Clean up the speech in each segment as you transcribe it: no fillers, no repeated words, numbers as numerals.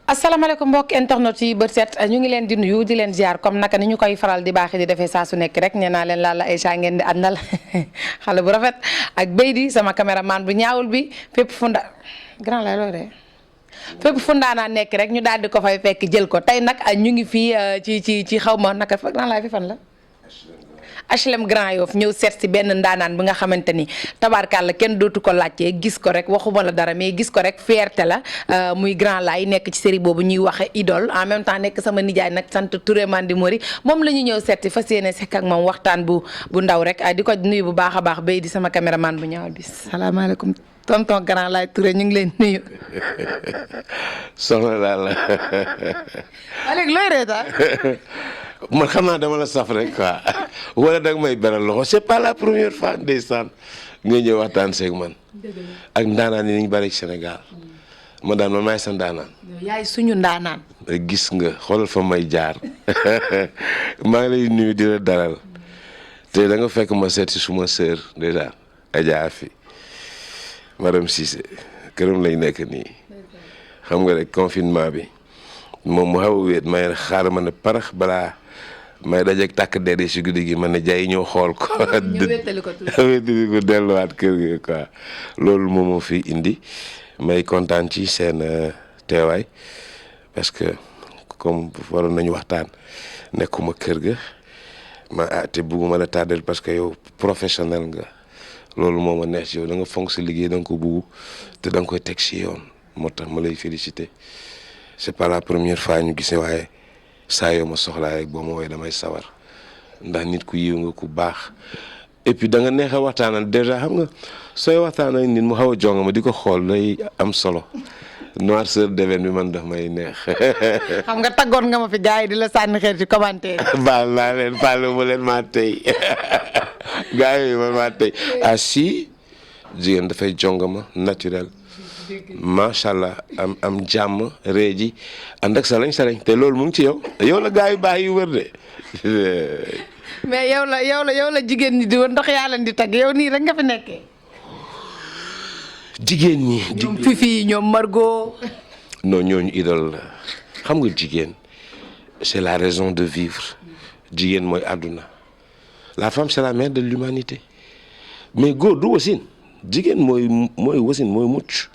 asalaamaaleykum mbokk internet yi bët set ñu ngi leen di nuyu di leen ziar comme naka ni ñu koy faral di baaxee di defee saa su nekk rek nee naa leen Lalla Aïcha ngeen di àndal xale bu rafet ak Beydi sama caméraman bu ñaawul bi fépp fu grand lay looy de fépp fu ndaanaa nekk rek ñu daal di ko fay fekk jël ko tey nag ñu ngi fii ci xaw ma naka grand lay fi fan la. HLM Grand Yoff ñëw seet si benn ndaanaan bi nga xamante ni tabaarkàlla kenn dootu ko laajtee gis ko rek waxuma la dara mais gis ko rek fierté la muy Grand Laye nekk ci série boobu ñuy waxe idole en même temps nekk sama nijaay nag sant Touré Mandi Mori moom la ñu ñëw seet si fas yéene sekk ak moom waxtaan bu ndaw rek di ko nuyu bu baax a baax bay di sama caméraman bu ñaawal bi salaamaaleykum tonton Grand Laye Touré ñu ngi leen nuyu. soxna Lalla. waa léegi looy reetaan. man xam naa dama la saf rek quoi wala danga may beral loxo c'est pas la première fois ndeysaan nga ñëw waxtaan seeg man ak ndaanaan yi ñu bari ci Sénégal man daan man maay sa ndaanaan. yaay suñu ndaanaan. gis nga xoolal fa may jaar maa ngi lay nuyu di la dalal te da nga fekk ma seet si suma sœur déjà Adja Afi madame Cissé këram lañ nekk nii xam nga rek confinement bi moom mu xaw a wéet may xaar ma ne parax balaa may dajeeg tàkk dee si guddi gi man ne jaay ñëw xool ko. wéetali ko delluwaat kër gi quoi loolu moom moo fi indi may kontaan ci seen teewaay parce que comme waroon nañu waxtaan nekkuma kër ga te bugguma la tardel parce que yow professionnel nga loolu moo ma neex ci yow da nga fonk sa liggéey da nga ko bugg te da nga koy teg si yoon moo tax ma lay féliciter. c'est pas la première fois ñu gisee waaye saa yoo ma soxlaa rek boo ma woowee damay sawar ndax nit ku yiw nga ku baax et puis da nga neex a waxtaanal déjà xam nga sooy waxtaan ak nit mu xaw a jonga ma di ko xool day am solo noirceur d'ébène bi man daf may neex. xam nga taggoon nga ma fi gars yi di la sànni xeer ci commentaire. baal naa leen baal ma leen maa tey gars yi man maa tey ah si jigéen dafay jonga ma naturel. macha allah am jàmm ree ji ànd ak salañ te loolu mu ngi ci yow la gaa yu baax yu wër de. mais yow la jigéen ñi di woon ndox yaa leen di tagg yow nii rek nga fi nekkee. jigéen ñi. ñoom Fifi ñoom Margot. non ñooñu idole la xam nga jigéen c'est la raison de vivre jigéen mooy àdduna la femme c'est la mère de l'humanité mais góor du wasin jigéen mooy wasin mooy mucc.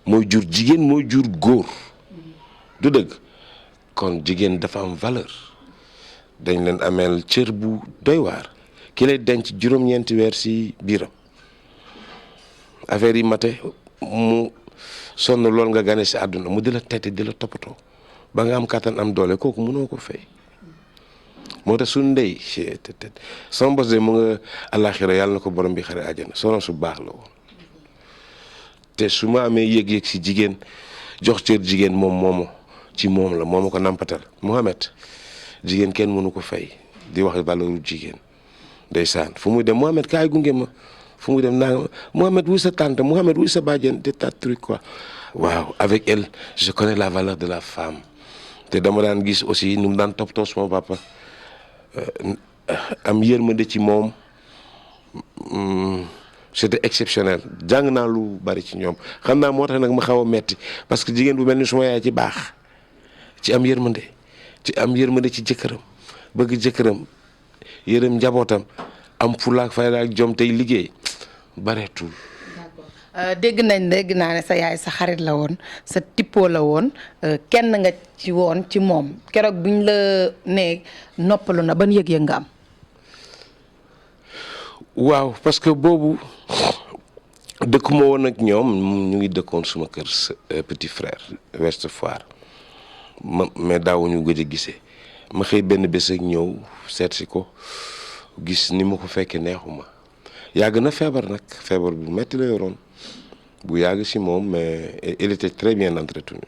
mooy jur jigéen mooy jur góor du dëgg kon jigéen dafa am valeur dañ leen ameel cër bu doy waar ki lay denc juróom-ñeenti weer ci biiram affaire yi mate mu sonn lool nga gane ci àdduna mu di la tette di la toppatoo ba nga am kàttan am doole kooku mënoo ko fay moo tax su ndey sama bos de mu nga àllaaxira yàlla na ko borom bi xare àjjana soxna su baax la woon te su ma amee yëg-yëg ci jigéen jox cër jigéen moom ci moom la moo ma ko nampatal Mouhamed jigéen kenn mënu ko fay di wax valeur jigéen ndeysaan fu muy dem Mouhamed kaay gunge ma fu muy dem naa Mouhamed wuy sa tante Mouhamed wuy sa bàjjen des tas de trucs quoi waaw avec elle je connais la valeur de la femme te dama daan gis aussi nu mu daan toppatoo suma papa am yërmande ci moom. c'était exceptionnel jàng naa lu bari ci ñoom xam naa moo tax nag ma xaw a metti parce que jigéen bu mel ni suma yaay ci baax ci am yërmande ci jëkkëram bëgg jëkkëram yërëm njabootam am fulaak fayda ak jom tey liggéey bareetul. dégg naa ne sa yaay sa xarit la woon sa tippoo la woon kenn nga ci woon ci moom keroog buñ la ne noppalu na ban yëg-yëg nga am. waaw parce que boobu dëkkuma woon ak ñoom ñu ngi dëkkoon suma kër petit frère Ouest Foire mais daawuñu gëj a gisee ma xëy benn bés ak ñëw seet si ko gis ni ma ko fekkee neexuma yàgg na feebar nag feebar bu metti la yoroon bu yàgg si moom mais il était très bien entretenu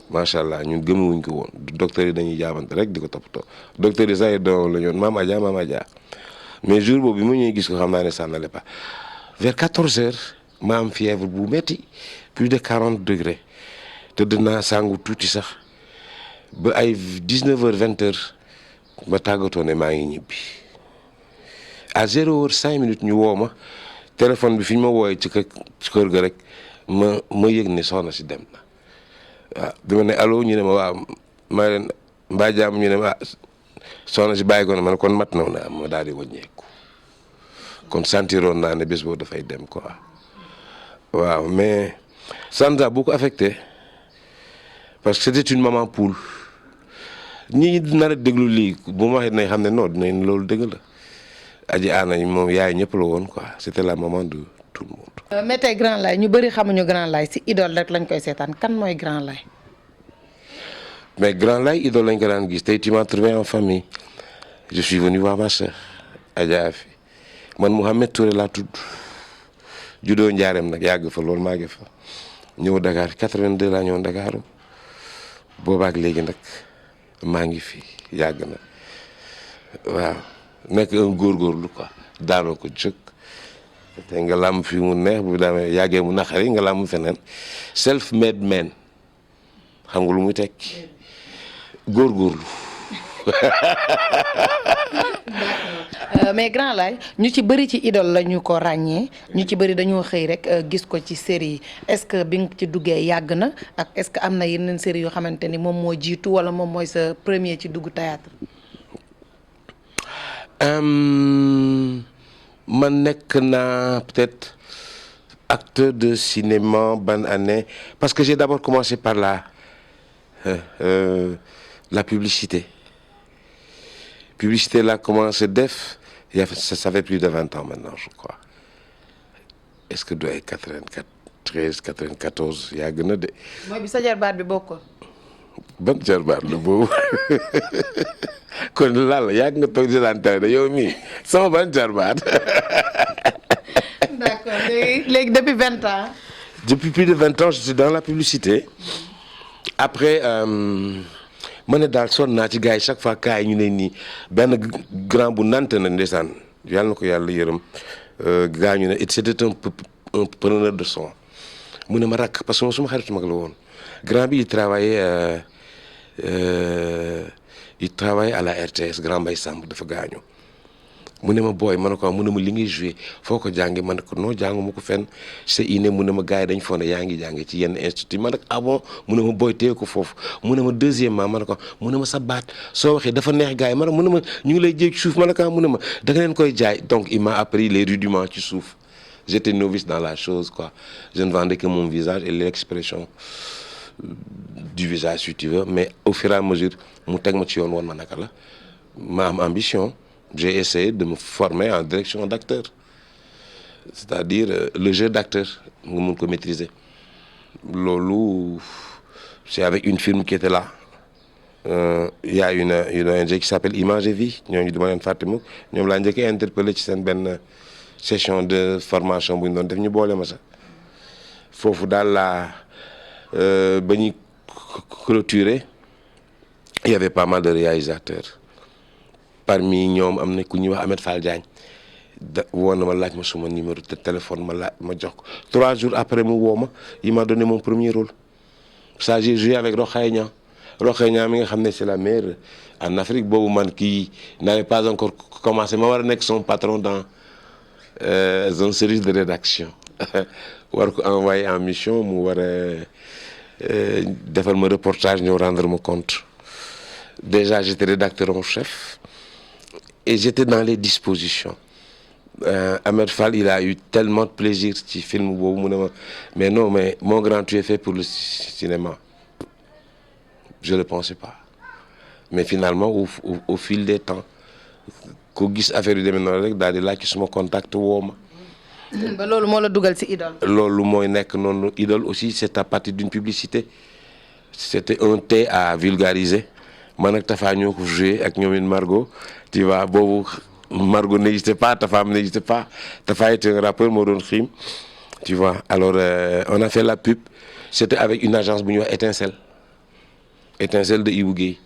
macha allah ñun gëmuwuñ ko woon docteur yi dañuy jaabante rek di ko toppatoo docteur yi sax yi doon la ñoon maam Adja mais jour boobu bi ma ñëwee gis ko xam naa ne ça n'allait pas vers 14 heures ma am fièvre bu metti plus de 40 degrés tëdd naa sangu tuuti sax ba ay 19 heures 20 heures ma tàggatoo ne maa ngi ñibbi à 0 heure 5 minutes ñu woo ma téléphone bi fi ñu ma wooyee ci kër ga rek ma yëg ne soxna si dem na waaw dama ne allo ñu ne ma waaw ma leen mbaa jàmm ñu ne ma soxna si bàyyi ko ne man kon mat na ma daal di wàññeeku kon sentiroon naa ne bés boobu dafay dem quoi waaw mais ça nous a beaucoup affecté parce que c'était une maman poule ñi nar a déglu lii bu ma waxee dinañ xam ne non dinañ loolu dëgg la aji aana moom yaay ñëpp la woon quoi c'était la maman de tout le monde. mais tey Grand Laye ñu bëri xamuñu Grand Laye si idole rek lañ koy seetaan kan mooy Grand Laye. mais Grand Laye idole lañ ko daan gis tey tu m'as trouvé en famille je suis venu voir ma sœur Adja Afi man Mouhamed Touré laa tudd juddoo Njaareem nag yàgg fa loolu maa ngi fa ñëw Dakar 82 laa ñëw Dakar boobaak léegi nag maa ngi fi yàgg na waaw nekk un góorgóorlu quoi daanoo ko jóg te nga làmm fi mu neex bu daamee yàggee mu naqari nga làmm feneen self made man xam nga lu muy tekki góorgóorlu. mais Grand Laye ñu ci bëri ci idole la ñu ko ràññee ñu ci bëri dañoo xëy rek gis ko ci série yi est-ce que bi nga ci duggee yàgg na ak est-ce que am na yeneen série yoo xamante ni moom moo jiitu wala moom mooy sa premier ci dugg théâtre. man nekk naa peut-être acteur de cinéma ban année parce que j'ai d'abord commencé par la publicité laa commencé def ça fait plus de 20 ans maintenant je crois est-ce que doy 93 94 yàgg na de. mooy bi sa jarbaat bi bokkoon. ban jarbaat la boobu kon laal yàgg nga toog di daan télé de yow mii sama ban jarbaat. d'accord léegi depuis 20 ans. depuis plus de 20 ans je suis dans la publicité après ma ne daal sonn naa ci gars yi chaque fois kaay ñu ne nii benn grand bu nante na ndeysaan yàlla na ko yàlla yërëm gars ñu ne c'était un preneur de son mu ne ma rakk parce que suma xaritu mag la woon grand bi il travaillait à la RTS grand Mbaye Samb dafa gaañu mu ne ma booy ma ne ko mu ne ma li ngay joué foo ko jànge ma ne ko non jàngu ma ko fenn c'est inné mu ne ma gars yi dañ foog ne yaa ngi jànge ci yenn institut ma ne ko ah bon mu ne ma booy téye ko foofu mu ne ma deuxièmement ma ne ko mu ne ma sa baat soo waxee dafa neex gars yi ma ne mu ne ma ñu ngi lay jéeg ci suuf ma ne ko mu ne ma da nga leen koy jaay donc il m'a appris les rudiments ci suuf j'étais novice dans la chose quoi je ne vendais que mon visage et l'expression du visage si tu veux mais au fur et à mesure mu teg ma ci yoon woon ma naka la ma am ambition j'ai essayé de me former en direction d'acteur c'est-à-dire le jeu d'acteur nga mun ko maîtriser loolu c'est avec une firme qui était là il y a une ONG qui s'appelle Image et Vie ñooñu dama leen fàtte mukk ñoom laa njëkk a interpellé ci seen benn session de formation bu ñu doon def ñu boole ma sax foofu daal laa ba ñuy clôturer il y avait pas mal de réalisateurs parmi ñoom am na ku ñuy wax Ahmed Fall Diagne woon na ma laaj ma suma numéro de téléphone ma jox ko 3 jours après mu woo ma il m'a donné mon premier rôle ça j'ai joué avec Rokhaya Niang mi nga xam ne c'est la meilleure en Afrique boobu man kii n'avait pas encore commencé ma war a nekk son patron dans un service de rédaction war ko envoyé en mission mu war a defal ma reportage ñëw rendre ma compte déjà j'étais rédacteur en chef et j'étais dans les dispositions Ahmed Fall il a eu tellement de plaisir ci film boobu mu ne ma mais non mais mon grand tu es fait pour le cinéma je le pensais pas mais finalement au fil des temps ko gis affaire yu demee noonu rek daal di laaj ci suma contact woo ma. ba loolu moo la dugal ci idole. loolu mooy nekk noonu idole aussi c'est à partir d'une publicité c'était un thé à vulgariser man ak Tafa ñoo ko joué ak ñoom it Margot tu vois boobu Margot n'existait pas Tafa n'existait pas Tafa était un rappeur moo doon xim tu vois alors on a fait la pub c'était avec une agence bu ñuy wax Étincelle de Ibou Guèye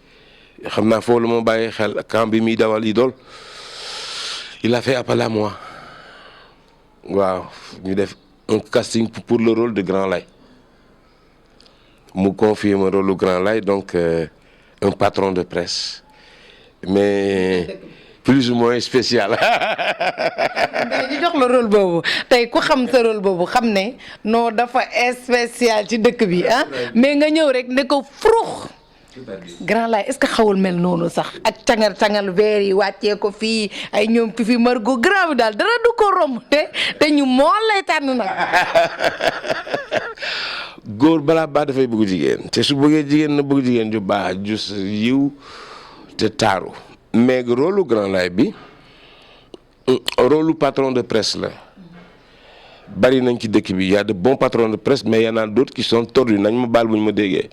xam naa foofu la moo bàyyi xel quand bi muy dawal idole il a fait appel à moi waaw ñu def un casting pour le rôle de Grand Laye mu confier ma rôle de Grand Laye donc un patron de presse mais plus ou moins spécial. ñu jox la rôle boobu tey ku xam sa rôle boobu xam ne non dafa spécial ci dëkk bi ah mais nga ñëw rek ne ko frux Grand Laye est-ce que xawul mel noonu sax ak cangal verre yi wàccee ko fii ay ñoom fi Margot grand bi daal dara du ko romb te ñu mool lay tànn nag. góor balaa baax dafay bëgg jigéen te su bëggee jigéen na bëgg jigéen ju baax ju yiw te taaru mais rôle Grand Laye bi rôle patron de presse la bari nañ ci dëkk bi y a de bons patrons de presse mais y en a d'autres qui sont tordus nañ ma baal bu ñu ma déggee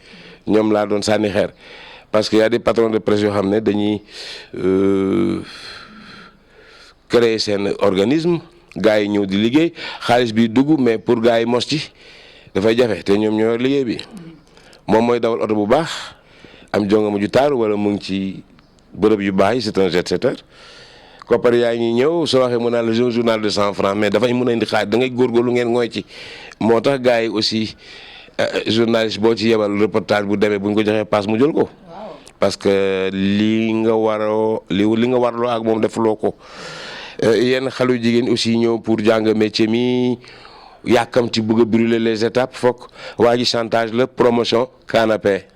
ñoom laa doon sànni xeer parce que y a des patrons de presse yoo xam ne dañuy créer seen organisme gars yi ñëw di liggéey xaalis bi dugg mais pour gars yi mos ci dafay jafe te ñoom ñoo liggéey bi moom mooy dawal oto bu baax am jongama ju taaru wala mu ngi ci bërëb yu baax yi c'est un jet-setter koppar yaa ngi ñëw soo waxee mu naan la journal de 100 francs mais dafay mën a indi xaalis da ngay góorgóorlu ngeen ngooy ci moo tax gars yi aussi journaliste boo ci yebal reportage bu demee bu ñu ko joxee passe mu jël ko parce que li nga warloo ak moom defloo ko yenn xalu jigéen aussi ñëw pour jàng métier mi yàkkam ci bëgg a brûler les étapes foog waa ji chantage la promotion canapé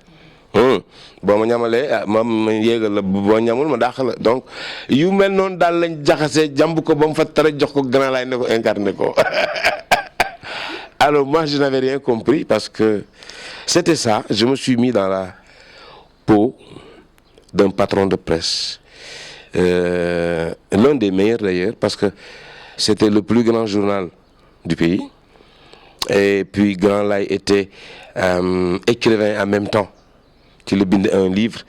boo ma ñamalee ma yéegal la boo ñamul ma dàq la donc yu mel noonu daal lañ jaxase jàmb ko ba mu fa tara jox ko Grand Laye ne ko incarné ko alors moi je n'avais rien compris parce que c'était ça je me suis mis dans la peau d'un patron de presse l'un des meilleurs d'ailleurs parce que c'était le plus grand journal du pays et puis Grand Laye était écrivain en même temps ci la bind un livre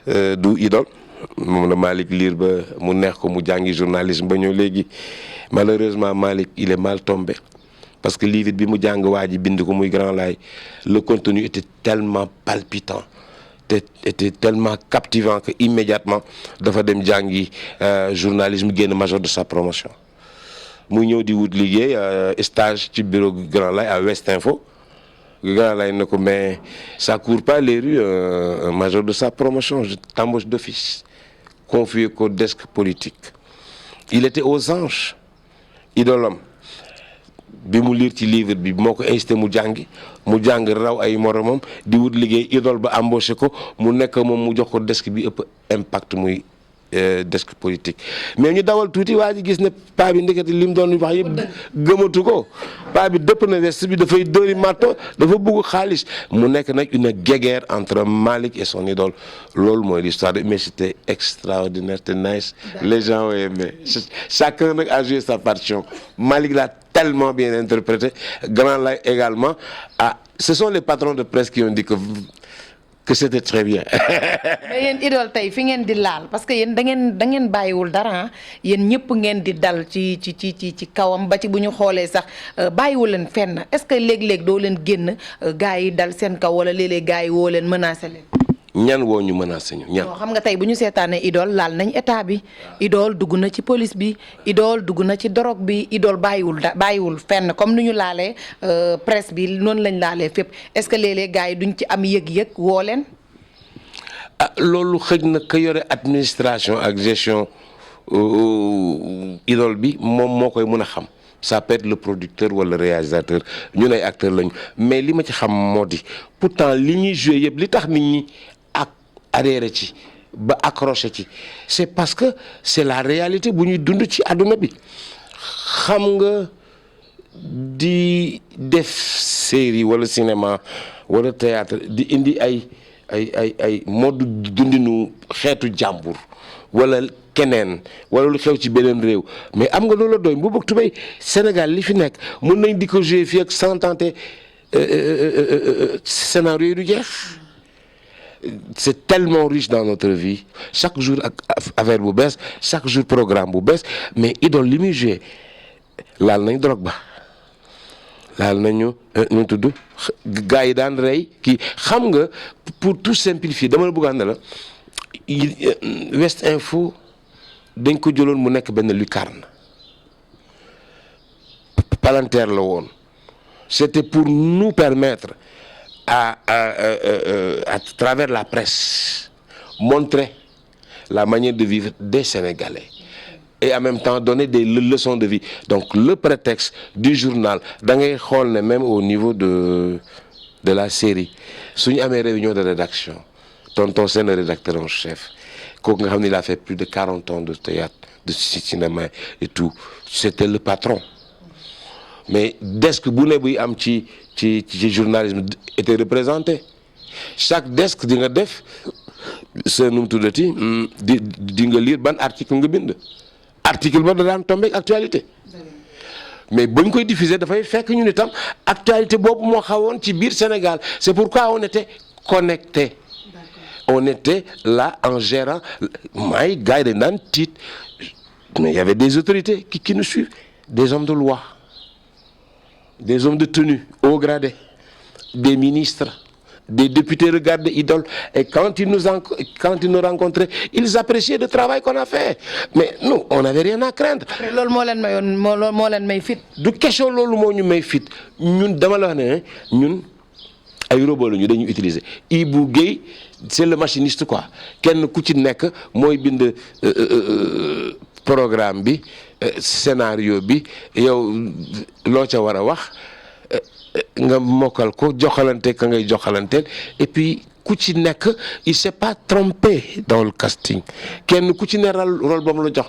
du Idole moom la Malick lire ba mu neex ko mu jàngi journalisme ba ñëw léegi malheureusement Malick il est mal tombé parce que livre bi mu jàng waa ji bind ko muy Grand Laye le contenu était tellement palpitant était tellement captivant que immédiatement dafa dem jàngi journalisme génn major de sa promotion muy ñëw di wut liggéey stage ci bureau Grand Laye à West Info Grand Laye ne ko mais ça court pas les rues un major de sa promotion je t'embauche d'office confié qu'au desk politique il était aux anges idolam bi mu lire ci livre bi moo ko incité mu jàng raw ay moromam di wut liggéey idole ba embauché ko mu nekk moom mu jox ko desk bi ëpp impact muy desk politique mais ñu dawal tuuti waa ji gis ne paa bi ndekete li mu doon wax yëpp gëmatu ko paa bi dëpp na veste bi dafay dóori marto dafa bëgg xaalis mu nekk nag une guéguerre entre Malick et son idole loolu mooy l'histoire mais c'était extraordinaire te nice les gens ont aimé chacun nag a joué sa partition Malick l'a tellement bien interprété Grand Laye également ce sont les patrons de presse qui ont dit que c'était très bien. mais yéen idole tey fi ngeen di laal parce que yéen da ngeen bàyyiwul dara yéen ñëpp ngeen di dal ci kawam ba ci bu ñu xoolee sax bàyyiwul leen fenn est-ce que léeg-léeg doo leen génn gars yi dal seen kaw wala léeg-léeg gars yi woo leen menacé leen. ñan woo ñu menacé ñu ñan. xam nga tey bu ñu seetaanee idole laal nañ état bi idole dugg na ci police bi idole dugg na ci drogue bi idole bàyyiwul fenn comme ni ñu laalee presse bi noonu lañ laalee fépp est-ce que léeg-léeg gars yi duñ ci am yëg-yëg woo leen. loolu xëj na ka yore administration ak gestion idole bi moom moo koy mën a xam ça peut être le producteur wala le réalisateur ñun ay acteurs lañu mais li ma ci xam moo di pourtant li ñuy joué yëpp li tax nit ñi adhéré ci ba accroché ci c'est parce que c'est la réalité bu ñuy dund ci àdduna bi xam nga di def série wala cinéma wala théâtre di indi ay mode dundinu xeetu jàmbur wala keneen wala lu xew ci beneen réew mais am nga loola doy bu bëgg tubéy Sénégal li fi nekk mën nañ di ko jouer fii ak 100 ans scénario yi du jeex c'est tellement riche dans notre vie chaque jour ak affaire bu bees chaque jour programme bu bees mais idole li muy joué laal nañ drogue ba laal nañu ñu tudd gars yi daan rey kii xam nga pour tout simplifier dama la bëgg a ne la West Info dañ ko jëloon mu nekk benn lucarne palanteer la woon c'était pour nous permettre à travers la presse montrer la manière de vivre des Sénégalais et en même temps donner des leçons de vie. Donc le prétexte du journal da ngay xool ne même au niveau de la série suñu amee réunion de rédaction tonton c'est le rédacteur en chef kooku nga xam ne il a fait plus de 40 ans de théâtre de cinéma et tout c'était le patron mais desk bu ne buy am ci journalisme était représenté chaque desk di nga def sa nu mu tuddati di nga lire ban article nga bind article ba da daan tombé ak actualité mais bañ koy diffuser dafay fekk ñun itam actualité boobu moo xawoon ci biir Sénégal c'est pourquoi on était connecté on était là en gérant may gars yi dañ daan tiit mais il y avait des autorités qui nous suivent des hommes de loi des hommes de tenue haut gradés des ministres des députés regardaient Idole et quand ils nous rencontraient ils appréciaient le travail qu'on a fait mais nous on n'avait rien à craindre. loolu moo leen mayoon moo leen may fit. du question loolu moo ñu may fit ñun dama la wax ne ñun ay robot la ñu dañuy utiliser Ibou Guèye c'est le machiniste quoi kenn ku ci nekk mooy bind programme bi scénario bi yow loo ca war a wax. nga mokkal ko joxalante ka ngay joxalanteel et puis ku ci nekk il s'est pas trompé dans le casting kenn ku ci ne rôle ba mu la jox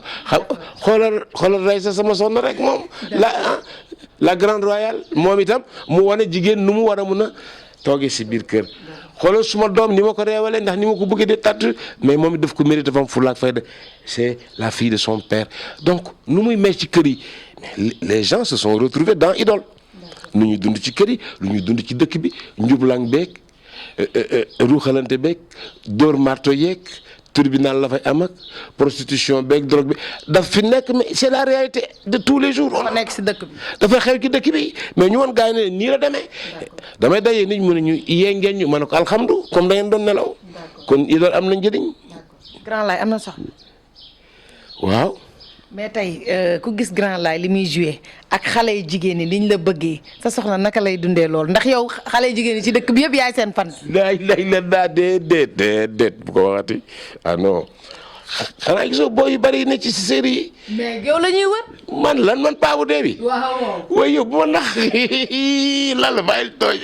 xoolal Raysa sama sonn rek moom la grande royale moom itam mu wane jigéen nu mu war a mun a toogee si biir kër xoolal suma doom ni ma ko reewalee ndax ni ma ko bëggee de tàtt mais moom it daf ko mérite dafa am fulla ak fayda c'est la fille de son père donc nu muy mel ci kër yi les gens se sont retrouvés dans Idole lu ñuy dund ci kër yi lu ñuy dund ci dëkk bi njublang beeg ruuxalante beeg dóor marto yeeg tribunal la fay am ak prostitution beeg drogue bi daf fi nekk mais c'est la réalité de tous les jours. dafa nekk ci dëkk bi. dafay xew ci dëkk bi mais ñu woon gars yi ne nii la demee damay dajee nit ñu ne ñu yee ngeen ñu ma ne ko alhamdulilah comme da ngeen doon nelaw kon Idole am na njëriñ. Grand Laye am na soxna. waaw. mais tey ku gis Grand Laye li muy joué ak xale yu jigéen ñi liñ la bëggee sa soxna naka lay dundee loolu ndax yow xale yu jigéen ñi ci dëkk bi yëpp yaay seen fan. lay la daa déet bu ko waxati ah non xanaa gisoo booy yu bari ne ci série yi. mais yow la ñuy wër. man paabu dee bi. waaw. waaye yow bu ma nax lan la bàyyil tooñ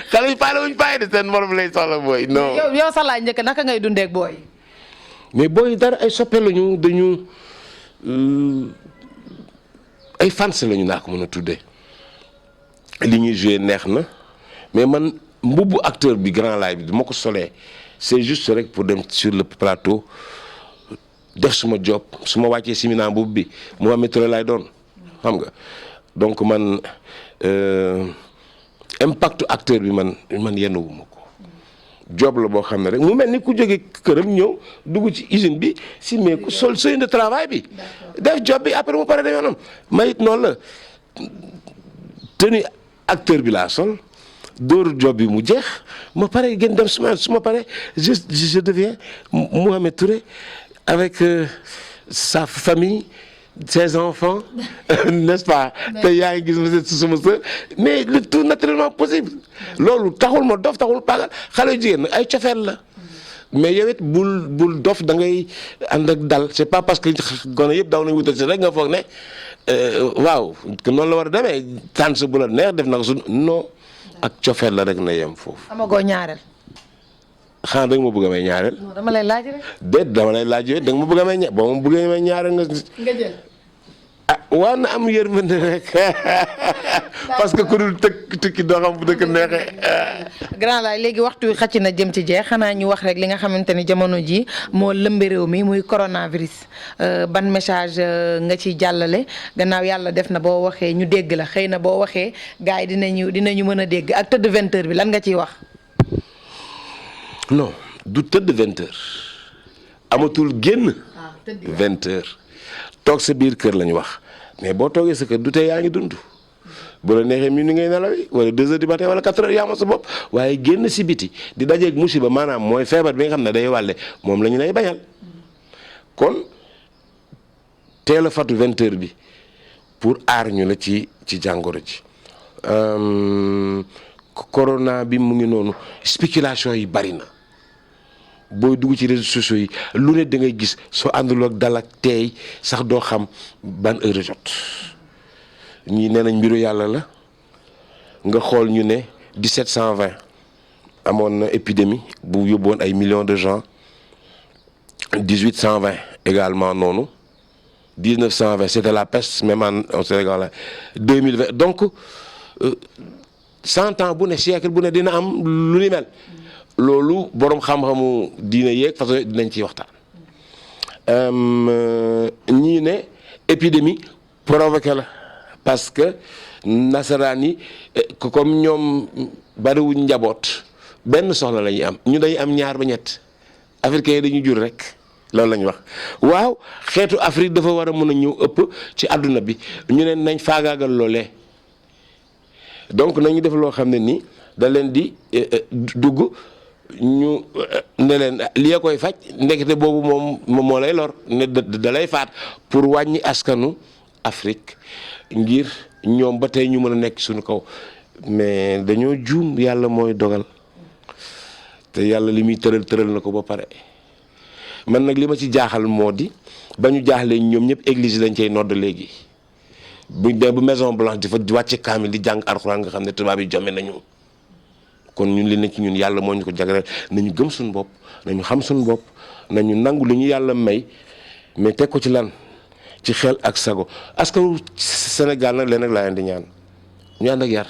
xale yi paale wuñ bàyyi de seen morom lay soxla booy non. yow sa laay njëkk naka ngay dundee ak booy. mais booy dara ay soppe lañu dañu ay fans lañu naa ko mën a tuddee li ñuy joué neex na mais man mbubbu acteur bi Grand Laye bi du ma ko solee c'est juste rek pour dem sur le plateau def suma job su ma wàccee simina mbubb bi Mouhamed Touré laay doon xam nga donc man impact acteur bi man yennuwuma ko job la boo xam ne rek mu mel ni ku jóge këram ñëw dugg ci usine bi si mais ku sol seuil de travail bi def job bi après mu pare dem yoonam mayit noonu la tenue acteur bi laa sol dóor job bi mu jeex ma pare gën dem su ma pare je deviens Mouhamed Touré avec sa famille ses enfants n'est-ce pas te yaa ngi gis ma si sama sœur mais le tout naturellement possible loolu taxul ma dof taxul pagal xale yu jigéen ay cofeel la mais yow it bul dof da ngay ànd ak dal c'est pas parce que gone yëpp daw nañ wutal si rek nga foog ne waaw que noonu la war a demee tànn sa bu la neex def na ko su non ak cofeel la rek na yem foofu. amagoo ñaareel. xanaa da nga ma bëgg a may ñaareel. non dama lay laaj rek. déet dama lay laaj yooyu da nga ma bëgg a may boo ma bëggee may ñaareel nga jël. ah waa na am yërmande rek parce que ku dul tukki doo xam bu dëkk neexee. Grand Laye léegi waxtu wi xëcc na jëm ci jeex xanaa ñu wax rek li nga xamante ni jamono ji moo lëmbe réew mi muy coronavirus ban message nga ciy jàllale gannaaw yàlla def na boo waxee ñu dégg la xëy na boo waxee gars yi dinañu mën a dégg ak tëdd 20h bi lan nga ciy wax. non du tëdd 20h amatul génn. 20h toog sa biir kër la ñu wax mais boo toogee sa kër du tey yaa ngi dund bu la neexee mi ni ngay nelawi wala 2h du matin wala 4h yaa ma sa bopp waaye génn si biti di dajeeg musiba maanaam mooy feebar bi nga xam ne day wàlle moom la ñu lay bañal kon teel a fatu 20h bi pour aar ñu la ci jàngoro ji. corona bi mu ngi noonu spéculation yi bari na booy dugg ci réseaux sociaux yi lu ne da ngay gis soo àndul ak dal ak teey sax doo xam ban heure jot ñii nee nañ mbiru yàlla la nga xool ñu ne 1720 amoon na épidémie bu yóbboon ay millions de gens 1820 également noonu 1920 c'était la peste même en Sénégal 2020 donc 100 ans bu ne siècle bu ne dina am lu ni mel loolu boroom xam-xamu diine yeeg façon dinañ ciy waxtaan ñii ne épidémie provoqué la parce que nasaraan yi comme ñoom bariwuñ njaboot benn soxla la ñuy am ñu dañuy am ñaar ba ñett africains yi dañuy jur rek loolu la ñu wax waaw xeetu Afrique dafa war a mën a ñëw ëpp ci àdduna bi ñu ne nañ faagaagal loolee donc nañu def loo xam ne nii da leen di dugg ñu ne leen li koy faj ndekete boobu moom moo lay lor ne da lay faat pour wàññi askanu Afrique ngir ñoom ba tey ñu mën a nekk suñu kaw mais dañoo juum yàlla mooy dogal te yàlla li muy tëral na ko ba pare man nag li ma ci jaaxal moo di ba ñu jaaxlee ñoom ñëpp église lañ cay nodd léegi buñ dee bu Maison Blanche di fa wàcce kaamil di jàng alxuraan nga xam ne tubaab yi jomme nañu kon ñun li ne ci ñun yàlla moo ñu ko jagleel nañu gëm suñu bopp nañu xam suñu bopp nañu nangu li ñu yàlla may mais teg ko ci lan ci xel ak sago askanu Sénégal nag leen rek laa leen di ñaan ñu ànd ak yar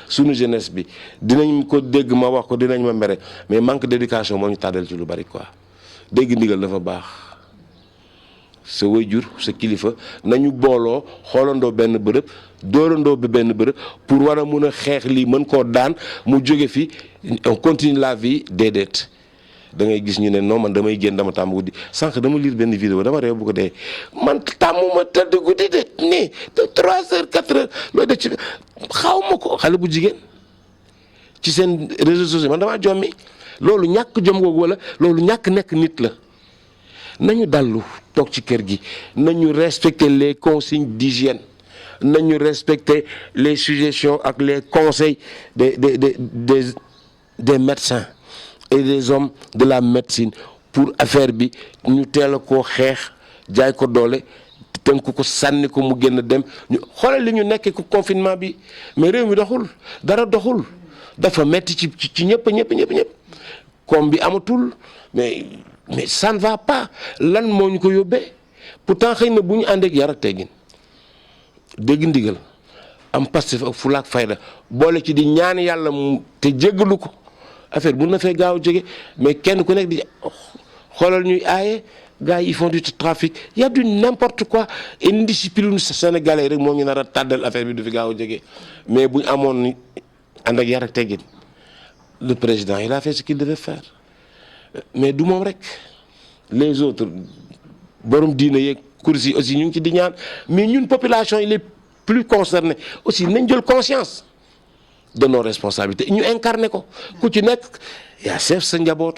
suñu jeunesse bi dinañ ko dégg ma wax ko dinañ ma mere mais manque d'éducation moo ñu tàddal ci lu bari quoi dégg ndigal dafa baax sa waajur sa kilifa nañu booloo xoolandoo benn bërëb dóorandoo ba benn bërëb pour war a mun a xeex lii mën koo daan mu jóge fi on continue la vie déedéet da ngay gis ñu ne non man damay génn dama tàmm guddi sànq dama lire benn vidéo dama réew bu ko dee man tàmmuma tëdd guddi de nii de 3 heures 4 heures looy def ci xaw ma ko xale bu jigéen ci seen réseaux sociaux man damaa jommi loolu ñàkk jom googu wala loolu ñàkk nekk nit la nañu dallu toog ci kër gi nañu respecter les consignes d'hygiène nañu respecter les suggestions ak les conseils des médecins et des hommes de la médecine pour affaire bi ñu teel a koo xeex jaay ko doole tënk ko sànni ko mu génn dem ñu xoolal li ñu nekkee ko confinement bi mais réew mi doxul dara doxul dafa metti ci ñëpp comme bi amatul mais ça ne va pas lan moo ñu ko yóbbee pourtant xëy na bu ñu ànd ak yar ak teggin dégg ndigal am Pastef ak fulla ak fayda boole ci di ñaan yàlla mu te jéggalu ko affaire bu na fee gaaw jóge mais kenn ku nekk di xoolal ñuy aaye gars yi ils font du trafic y a du n'importe quoi indiscipline sénégalais rek moo ñu nar a tàddal affaire bi du fi gaaw a jóge mais bu ñu amoon ànd ak yar ak teggin le président il a fait ce qu'il devait faire mais du moom rek les autres borom diine yeeg kursi aussi ñu ngi ci di ñaan mais ñun population yi les plus concernés aussi nañ jël conscience de nos responsabilités ñu incarné ko ku ci nekk yaa seef sa njaboot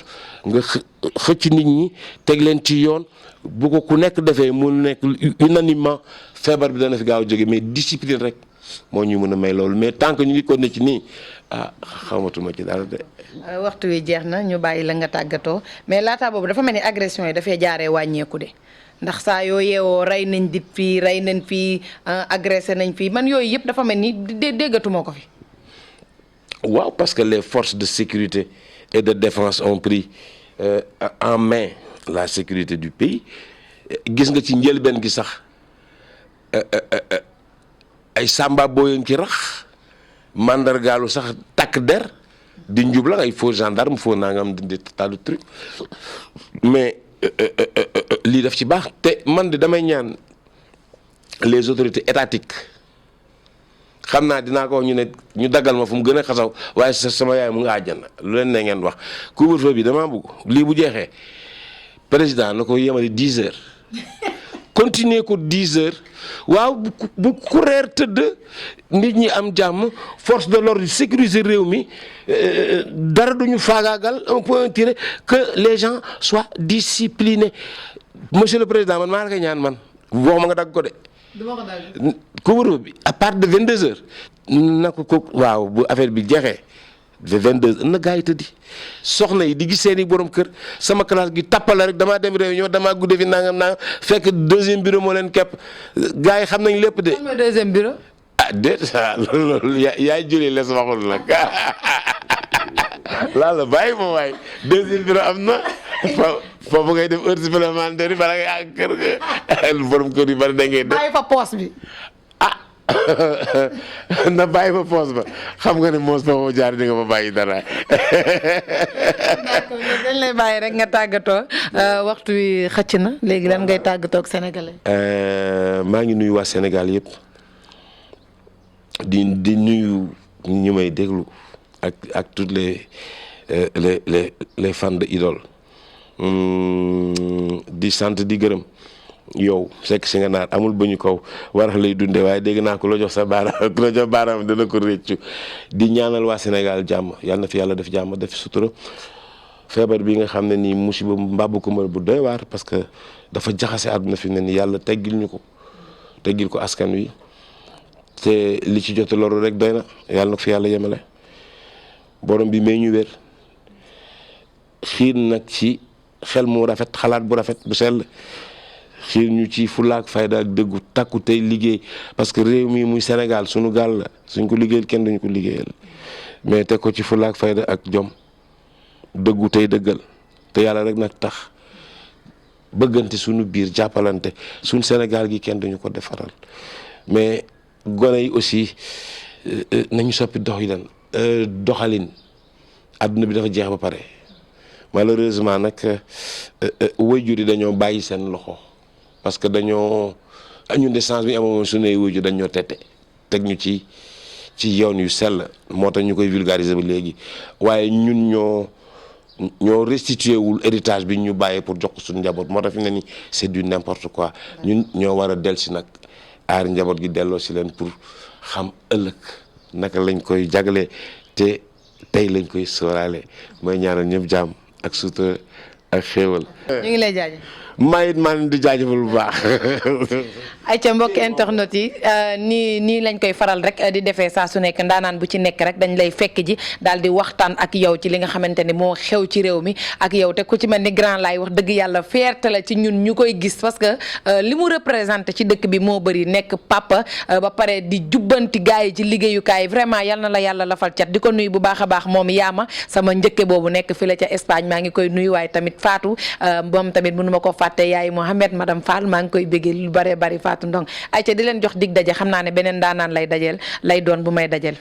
nga xëcc nit ñi teg leen ci yoon bu ko ku nekk defee mu nekk unanimement feebar bi dana fi gaaw a jóge mais discipline rek moo ñu mën a may loolu mais tant que ñu ngi ko ne ci nii xamatuma ci dara de. waxtu wi jeex na ñu bàyyi la nga tàggatoo mais laata boobu dafa mel ni agression yi dafay jaaree wàññeeku de ndax saa yoo yeewoo rey nañ dit fii rey nañ fii agressé nañ fii man yooyu yëpp dafa mel ni déggatuma ko fi. waaw parce que les forces de sécurité et de défense ont pris en main la sécurité du pays gis nga ci njëlbeen gi sax ay samba booyoon ci rax mandargaalu sax takk der di njubla ay faux gendarme faux nangam di tas de truc mais lii daf ci baax te man de damay ñaan les autorités étatiques xam naa dinaa ko wax ñu ne ñu daggal ma fu mu gën a xasaw waaye sama yaay mu nga àjjana lu leen ne ngeen wax couvre-feu bi damaa bëgg lii bu jeexee président na ko yemale 10 heures continuer ko 10 heures waaw bu ku reer tëdd nit ñi am jàmm force de l'ordre sécuriser réew mi dara duñu faagaagal un point tiré que les gens soient disciplinés monsieur le président man maa la koy ñaan man waxuma nga dagg ko de. couvre-feu bi à partir de 22 heures na ko waaw bu affaire bi jeexee de 22 na gaa yi tëddi soxna yi di gis seeni borom kër sama classe gi tappala rek damaa dem réunion damaa gudde fi nangam fekk deuxième bureau moo leen képp gaa yi xam nañ lépp de. lan mooy deuxième bureau. ah déet loolu yaay jëlee les waxul nag laa la bàyyi ma waay deuxième bureau am na foofu ngay def heure supplémentaire yi bala ngay àgg kër ga borom kër yi bari da ngay def. bàyyi fa poos bi. na bàyyi fa poos ba xam nga ne moos fa moo jaar di nga fa bàyyi dara. d'accord dañ lay bàyyi rek nga tàggatoo waxtu wi xëcc na léegi lan ngay tàggatoo ak sénégalais. maa ngi nuyu waa Sénégal yëpp di nuyu ñu may déglu ak toutes les fans de Idole di sant di gërëm. yow sekk si nga naar amul ba ñu kaw war lay dunde waaye dégg naa ko la jox sa baaraam ku la jox baaraam dana ko réccu di ñaanal waa Sénégal jàmm yàlla na fi yàlla def jàmm def sutura feebar bi nga xam ne nii musiba mbàbbu ko mën bu doy waar parce que dafa jaxase àdduna fi ne nii yàlla teggil ñu ko teggil ko askan wi te li ci jot loru rek doy na yàlla na ko fi yàlla yemale borom bi may ñu wér xiir nag ci xel mu rafet xalaat bu rafet bu sell xiir ñu ci fulaak fayda ak dëggu takku tey liggéey parce que réew mi muy Sénégal suñu gaal la suñ ko liggéeyal kenn duñu ko liggéeyal mais teg ko ci fulaak fayda ak jom dëggu tey dëggal te yàlla rek nag tax bëggante suñu biir jàppalante suñ Sénégal gi kenn duñu ko defaral mais gone yi aussi nañu soppi doxalin àdduna bi dafa jeex ba pare malheureusement nag waajur yi dañoo bàyyi seen loxo parce que dañoo ñun de chance bi amoon suñuy waajur dañoo tete teg ñu ci yoon yu sell moo tax ñu koy vulgariser ba léegi waaye ñun ñoo restitué wul héritage bi ñu bàyyee pour jox ko suñu njaboot moo tax fi ne ni c'est du n'importe quoi ñun ñoo war a del si nag aar njaboot gi delloo si leen pour xam ëllëg naka lañ koy jagalee te tey lañ koy sóoraale mooy ñaanal ñëpp jàmm ak sutura ak xéewal. ñu ngi lay jaajëf. maa it maa di jaajëfal bu baax. ayca mbokk internet yi nii lañ koy faral rek di defee saa su nekk ndaanaan bu ci nekk rek dañ lay fekk ji daal di waxtaan ak yow ci li nga xamante ni moo xew ci réew mi ak yow te ku ci mel ni grand laay wax dëgg yàlla fierté la ci ñun ñu koy gis parce que li mu représenté ci dëkk bi moo bëri nekk papa ba pare di jubbanti gars yi ci liggéeyukaay vraiment yal na la yàlla lafal cat di ko nuyu bu baax a baax moom yaama sama njëkke boobu nekk fi la ca Espagne maa ngi koy nuyu waaye tamit Fatou moom tamit mënu ma ko fàtte yaay Mohamed madame Fall maa ngi koy béggee lu bare bari Fatou Ndong ayca di leen jox dig daje xam naa ne beneen daanaan lay doon bu may dajel